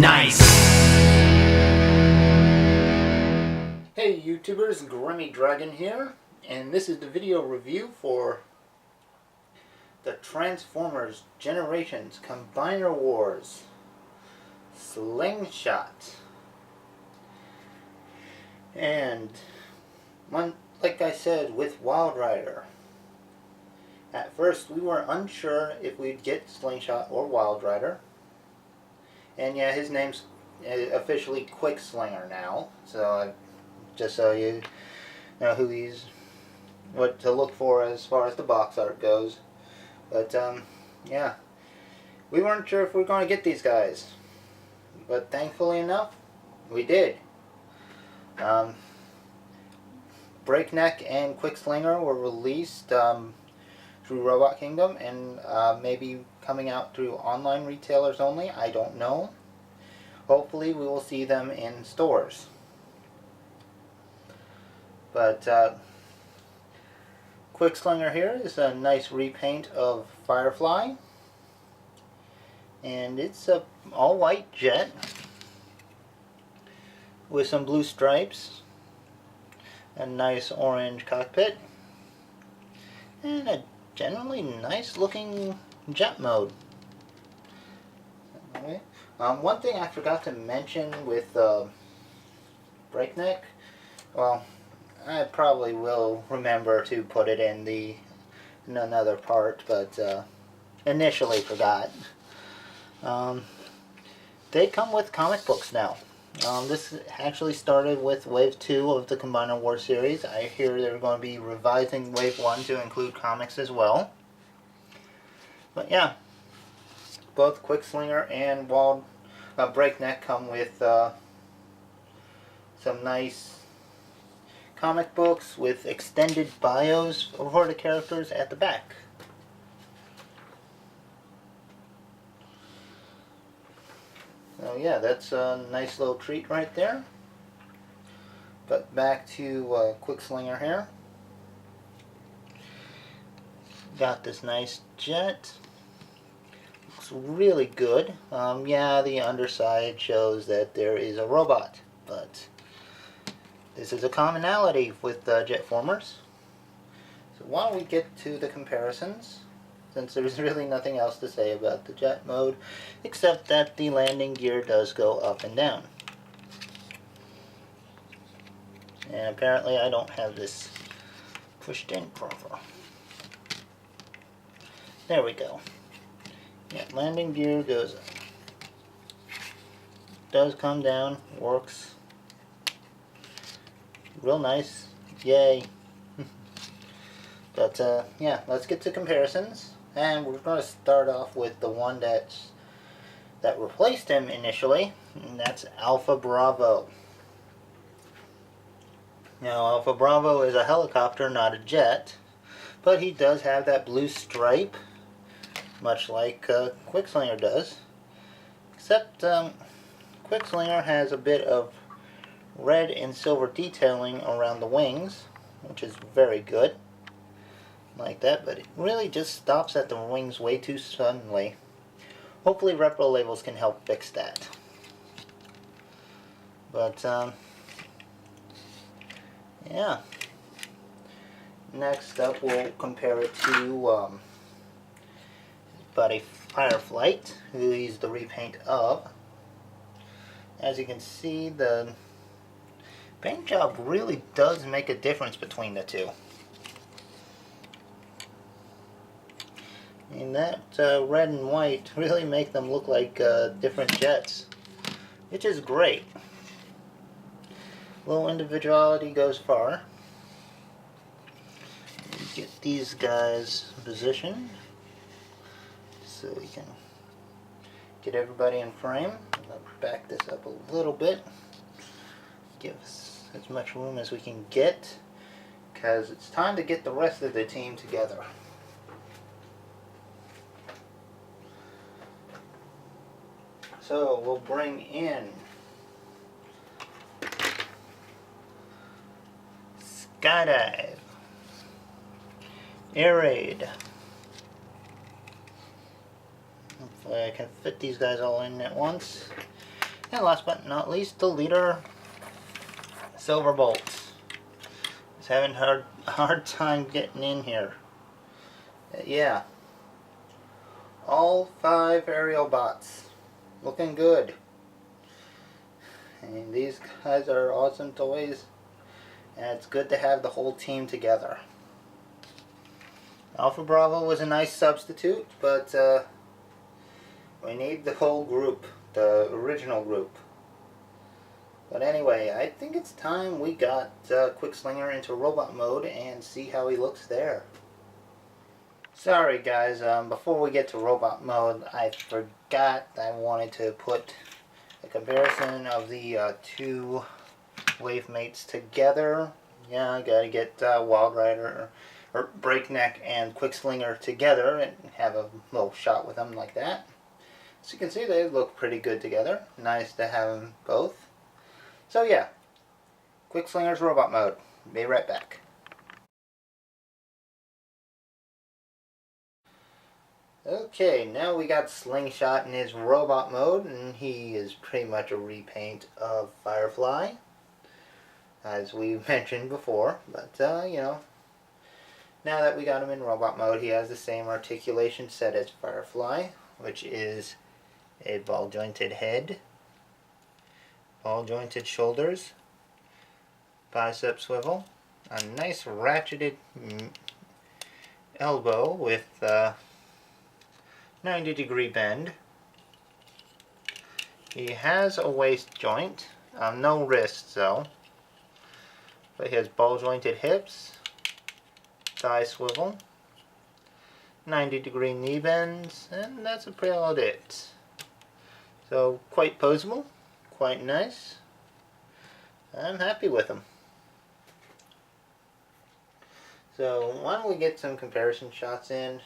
Nice! Hey YouTubers, Grimmy Dragon here, and this is the video review for the Transformers Generations Combiner Wars Slingshot. And like I said with Wild Rider, at first we were unsure if we'd get Slingshot or Wild Rider. And yeah, his name's officially Quickslinger now, so just so you know what to look for as far as the box art goes. But yeah, we weren't sure if we were going to get these guys, but thankfully enough, we did. Breakneck and Quickslinger were released through Robot Kingdom, and maybe coming out through online retailers only. I don't know. Hopefully we will see them in stores. But Quickslinger here is a nice repaint of Firefly, and it's a all-white jet with some blue stripes, a nice orange cockpit, and a generally nice looking jet mode. Okay. One thing I forgot to mention with Breakneck, well, I probably will remember to put it in another part, but initially forgot. They come with comic books now. This actually started with Wave 2 of the Combiner War series. I hear they're going to be revising Wave 1 to include comics as well. But yeah, both Quickslinger and Breakneck come with some nice comic books with extended bios for the characters at the back. So yeah, that's a nice little treat right there. But back to Quickslinger here. Got this nice jet. Looks really good. Yeah, the underside shows that there is a robot, but this is a commonality with jet formers. So why don't we get to the comparisons, since there's really nothing else to say about the jet mode, except that the landing gear does go up and down. And apparently I don't have this pushed in proper. There we go. Yeah, landing gear does come down, works real nice, yay. But yeah, let's get to comparisons, and we're going to start off with the one that replaced him initially, and that's Alpha Bravo. Now, Alpha Bravo is a helicopter, not a jet, but he does have that blue stripe, much like Quickslinger does, except Quickslinger has a bit of red and silver detailing around the wings, which is very good, like that, but it really just stops at the wings way too suddenly. Hopefully repro labels can help fix that. But yeah, next up we'll compare it to buddy Fireflight, who he's the repaint of. As you can see, the paint job really does make a difference between the two. And that red and white really make them look like different jets, which is great. Little individuality goes far. Get these guys positioned so we can get everybody in frame. I'll back this up a little bit. Give us as much room as we can get, because it's time to get the rest of the team together. So we'll bring in Skydive, Air Raid. Hopefully I can fit these guys all in at once. And last but not least, the leader, Silverbolt. He's having a hard time getting in here. Yeah. All 5 aerial bots. Looking good. And these guys are awesome toys. And it's good to have the whole team together. Alpha Bravo was a nice substitute, but we need the whole group, the original group. But anyway, I think it's time we got Quickslinger into robot mode and see how he looks there. Sorry guys, before we get to robot mode, I forgot I wanted to put a comparison of the 2 wave mates together. Yeah, I gotta get Wild Rider or Breakneck and Quickslinger together and have a little shot with them like that. So you can see they look pretty good together. Nice to have them both. So yeah, Quickslinger's robot mode. Be right back. Okay, now we got Slingshot in his robot mode, and he is pretty much a repaint of Firefly, as we mentioned before. But, you know, now that we got him in robot mode, he has the same articulation set as Firefly, which is a ball-jointed head, ball-jointed shoulders, bicep swivel, a nice ratcheted elbow with 90-degree bend. He has a waist joint, no wrists though, but he has ball-jointed hips, thigh swivel, 90-degree knee bends, and that's about it. So quite poseable, quite nice. I'm happy with him. So why don't we get some comparison shots in?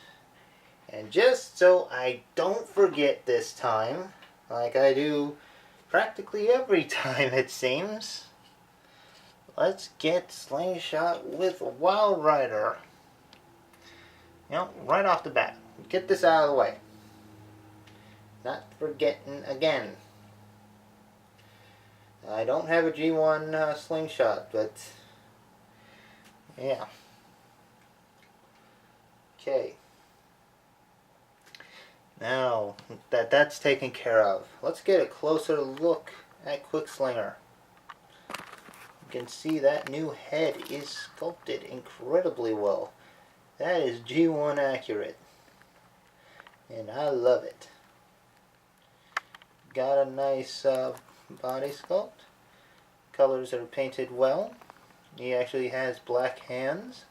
And just so I don't forget this time, like I do practically every time it seems, let's get Slingshot with Wild Rider. You know, right off the bat. Get this out of the way. Not forgetting again. I don't have a G1 Slingshot, but yeah. Okay. Now that that's taken care of, let's get a closer look at Quickslinger. You can see that new head is sculpted incredibly well. That is G1 accurate, and I love it. Got a nice body sculpt. Colors are painted well. He actually has black hands.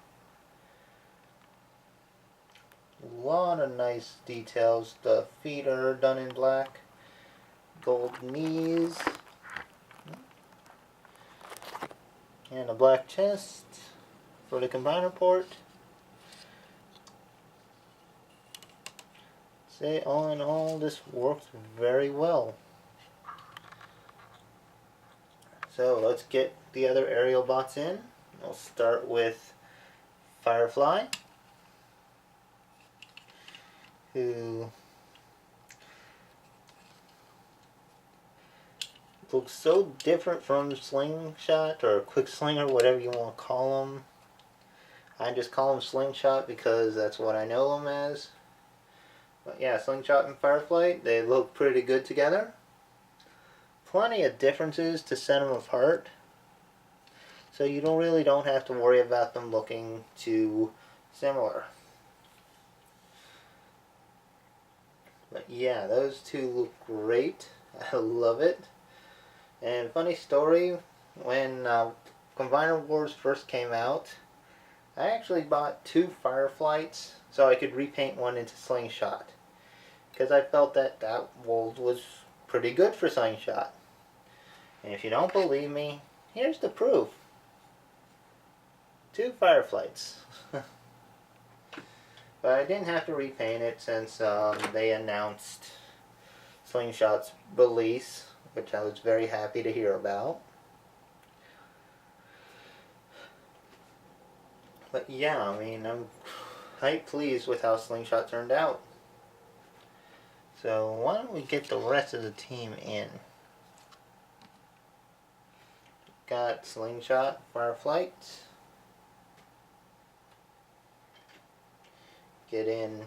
A lot of nice details. The feet are done in black. Gold knees. And a black chest for the combiner port. Say all in all, this works very well. So let's get the other aerial bots in. We'll start with Firefly, who looks so different from Slingshot or Quickslinger, whatever you want to call him. I just call him Slingshot because that's what I know him as. But yeah, Slingshot and Firefly, they look pretty good together. Plenty of differences to set them apart. So you really don't have to worry about them looking too similar. But yeah, those two look great. I love it. And funny story, when Combiner Wars first came out, I actually bought 2 Fireflies so I could repaint one into Slingshot. Because I felt that that mold was pretty good for Slingshot. And if you don't believe me, here's the proof. 2 Fireflies. But I didn't have to repaint it since they announced Slingshot's release, which I was very happy to hear about. But yeah, I mean, I'm quite pleased with how Slingshot turned out. So why don't we get the rest of the team in? got Slingshot, Fireflight. Get in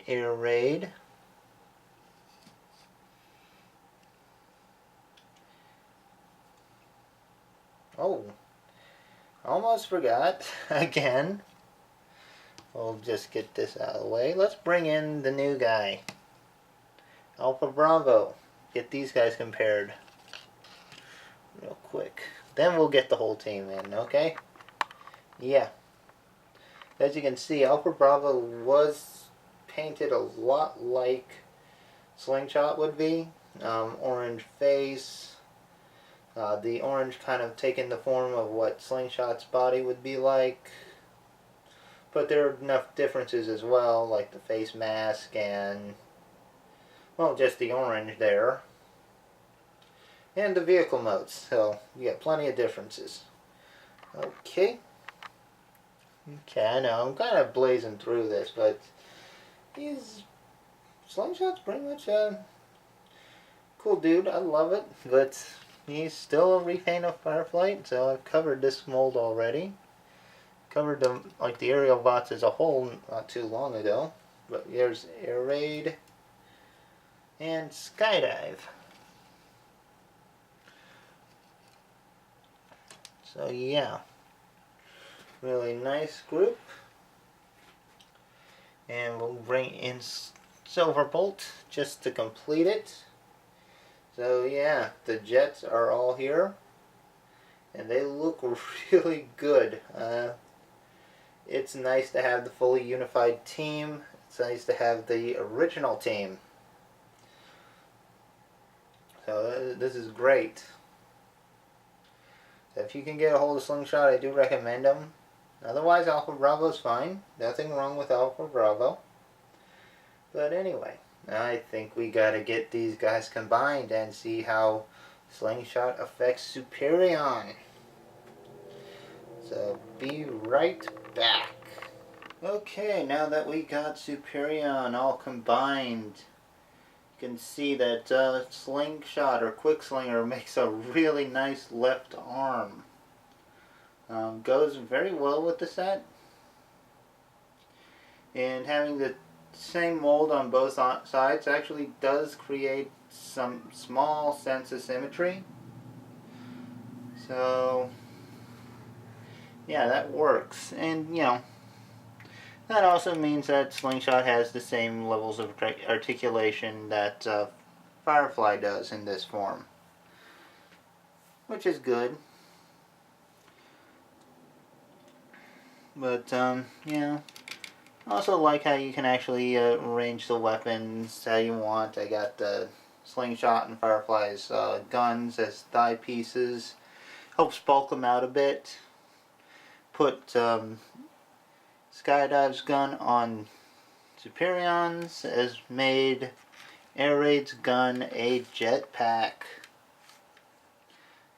Air Raid. Oh, almost forgot again. We'll just get this out of the way. Let's bring in the new guy, Alpha Bravo. Get these guys compared real quick. Then we'll get the whole team in, okay? Yeah. As you can see, Alpha Bravo was painted a lot like Slingshot would be. Orange face. The orange kind of taking the form of what Slingshot's body would be like. But there are enough differences as well, like the face mask and, well, just the orange there. And the vehicle modes, so you got plenty of differences. Okay. Okay, I know, I'm kind of blazing through this, but Slingshot's pretty much a cool dude. I love it, but he's still a repaint of Fireflight, so I've covered this mold already. Covered them like the aerial bots as a whole not too long ago. But there's Air Raid and Skydive. So yeah, really nice group. And we'll bring in Silverbolt just to complete it. So yeah, the jets are all here, and they look really good. It's nice to have the fully unified team. It's nice to have the original team. So this is great. So if you can get a hold of Slingshot, I do recommend them. Otherwise, Alpha Bravo's fine. Nothing wrong with Alpha Bravo. But anyway, I think we gotta get these guys combined and see how Slingshot affects Superion. So be right back. Okay, now that we got Superion all combined, you can see that Slingshot or Quickslinger makes a really nice left arm. Goes very well with the set. And having the same mold on both sides actually does create some small sense of symmetry. So yeah, that works. And, you know, that also means that Slingshot has the same levels of articulation that Firefly does in this form, which is good. But, yeah, I also like how you can actually arrange the weapons how you want. I got the Slingshot and Firefly's guns as thigh pieces. Helps bulk them out a bit. Put Skydive's gun on Superion's, has made Air Raid's gun a jetpack.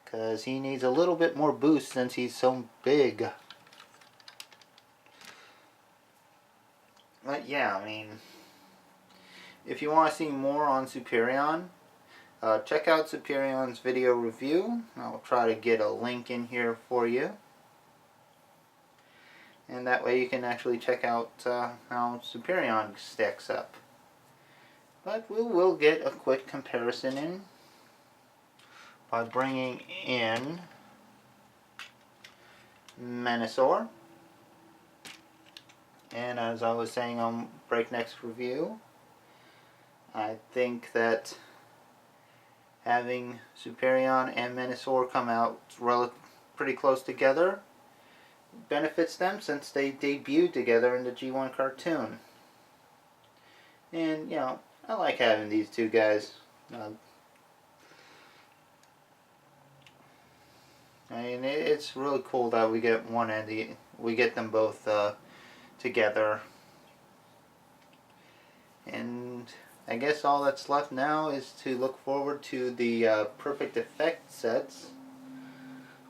Because he needs a little bit more boost since he's so big. But yeah, I mean, if you want to see more on Superion, check out Superion's video review. I'll try to get a link in here for you. And that way you can actually check out how Superion stacks up. But we will get a quick comparison in by bringing in Menasor. And as I was saying on Breakneck's review, I think that having Superion and Menasor come out pretty close together benefits them since they debuted together in the G1 cartoon. And, you know, I like having these two guys. I mean, it's really cool that we get we get them both together. And I guess all that's left now is to look forward to the Perfect Effect sets.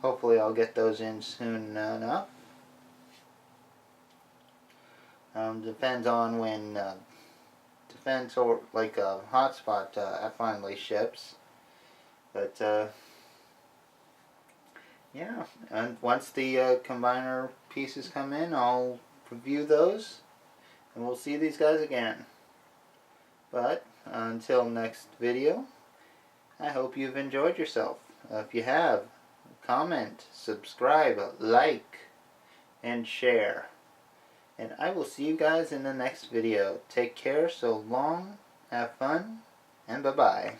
Hopefully I'll get those in soon enough. Depends on when Defense or like Hotspot finally ships. But yeah, and once the combiner pieces come in, I'll review those, and we'll see these guys again. But until next video, I hope you've enjoyed yourself. If you have, comment, subscribe, like, and share. And I will see you guys in the next video. Take care, so long, have fun, and bye-bye.